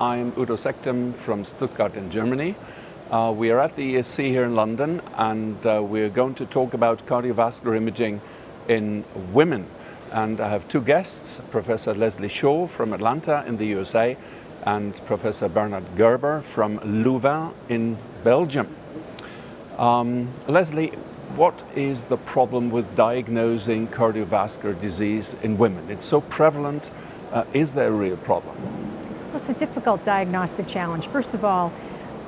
I'm Udo Sechtem from Stuttgart in Germany. We are at the ESC here in London, and we're going to talk about cardiovascular imaging in women. And I have two guests, Professor Leslee from Atlanta in the USA and Professor Bernhard Gerber from Louvain in Belgium. Leslee, what is the problem with diagnosing cardiovascular disease in women? It's so prevalent. Is there a real problem? Well, it's a difficult diagnostic challenge. First of all,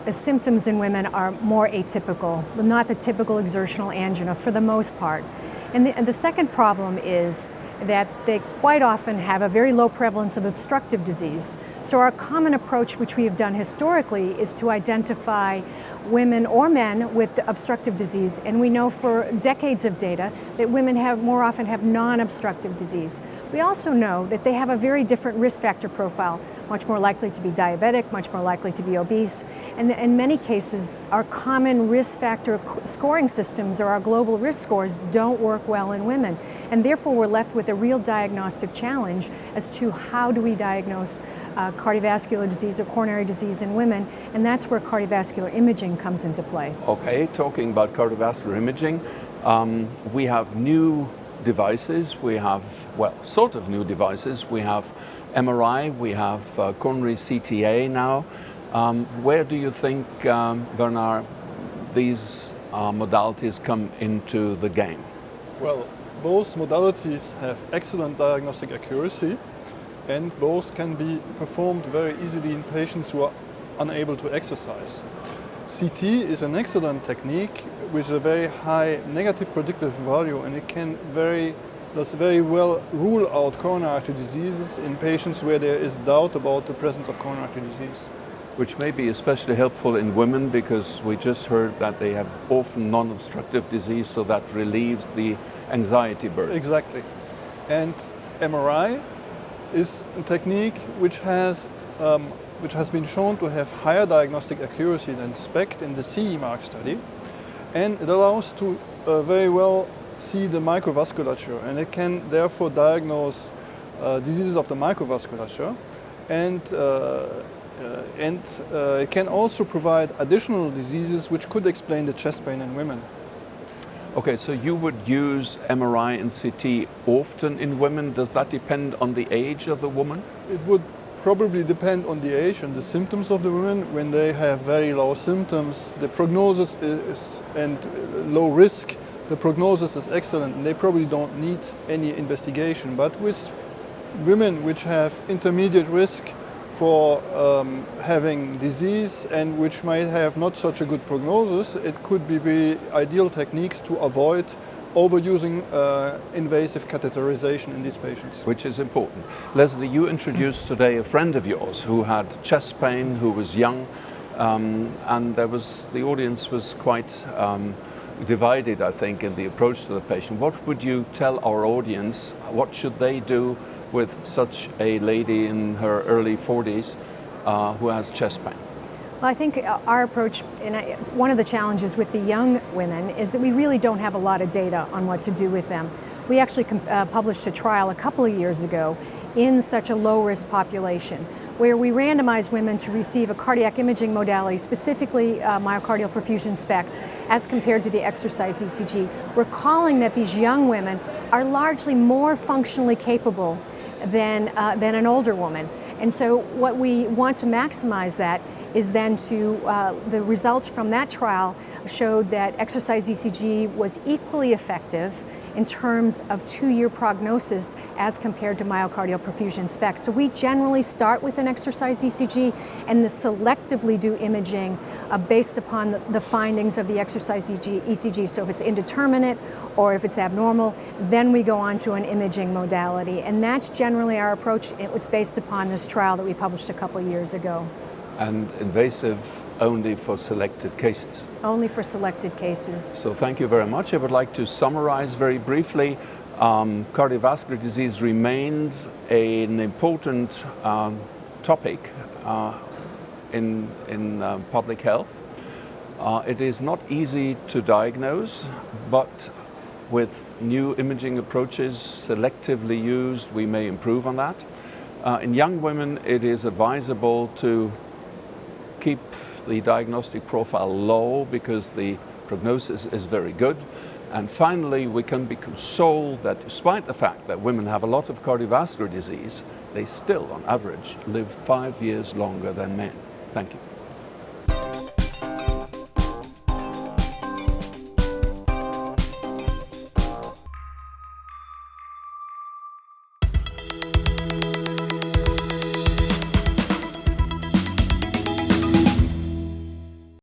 the symptoms in women are more atypical, not the typical exertional angina for the most part. And the second problem is that they quite often have a very low prevalence of obstructive disease. So our common approach, which we have done historically, is to identify women or men with obstructive disease. And we know for decades of data that women more often have non-obstructive disease. We also know that they have a very different risk factor profile, much more likely to be diabetic, much more likely to be obese. And in many cases, our common risk factor scoring systems or our global risk scores don't work well in women. And therefore, we're left with a real diagnostic challenge as to how do we diagnose cardiovascular disease or coronary disease in women, and that's where cardiovascular imaging comes into play. Okay, talking about cardiovascular imaging, we have new devices. We have, well, sort of new devices. We have MRI, we have coronary CTA now. Where do you think, Bernhard, these modalities come into the game? Well, both modalities have excellent diagnostic accuracy, and both can be performed very easily in patients who are unable to exercise. CT is an excellent technique with a very high negative predictive value, and it can does very well rule out coronary artery diseases in patients where there is doubt about the presence of coronary artery disease. Which may be especially helpful in women, because we just heard that they have often non-obstructive disease, so that relieves the anxiety burden. Exactly. And MRI is a technique which has been shown to have higher diagnostic accuracy than SPECT in the CE mark study, and it allows to very well see the microvasculature, and it can therefore diagnose diseases of the microvasculature, and it can also provide additional diseases which could explain the chest pain in women. Okay, so you would use MRI and CT often in women. Does that depend on the age of the woman? It would probably depend on the age and the symptoms of the women. When they have very low symptoms, the prognosis is, and low risk, the prognosis is excellent, and they probably don't need any investigation. But with women which have intermediate risk for having disease and which might have not such a good prognosis, it could be the ideal techniques to avoid overusing invasive catheterization in these patients. Which is important. Leslee, you introduced today a friend of yours who had chest pain, who was young, and the audience was quite divided, I think, in the approach to the patient. What would you tell our audience? What should they do with such a lady in her early 40s who has chest pain? Well, I think our approach, and one of the challenges with the young women, is that we really don't have a lot of data on what to do with them. We actually published a trial a couple of years ago in such a low-risk population, where we randomized women to receive a cardiac imaging modality, specifically myocardial perfusion SPECT, as compared to the exercise ECG, recalling that these young women are largely more functionally capable than an older woman. And so what we want to maximize that is then the results from that trial showed that exercise ECG was equally effective in terms of 2-year prognosis as compared to myocardial perfusion SPECT. So we generally start with an exercise ECG and selectively do imaging based upon the findings of the exercise ECG. So if it's indeterminate or if it's abnormal, then we go on to an imaging modality. And that's generally our approach. It was based upon this trial that we published a couple years ago. And invasive only for selected cases? Only for selected cases. So thank you very much. I would like to summarize very briefly. Cardiovascular disease remains an important topic in public health. It is not easy to diagnose, but with new imaging approaches selectively used, we may improve on that. In young women, it is advisable to keep the diagnostic profile low because the prognosis is very good. And finally, we can be consoled that despite the fact that women have a lot of cardiovascular disease, they still, on average, live 5 years longer than men. Thank you.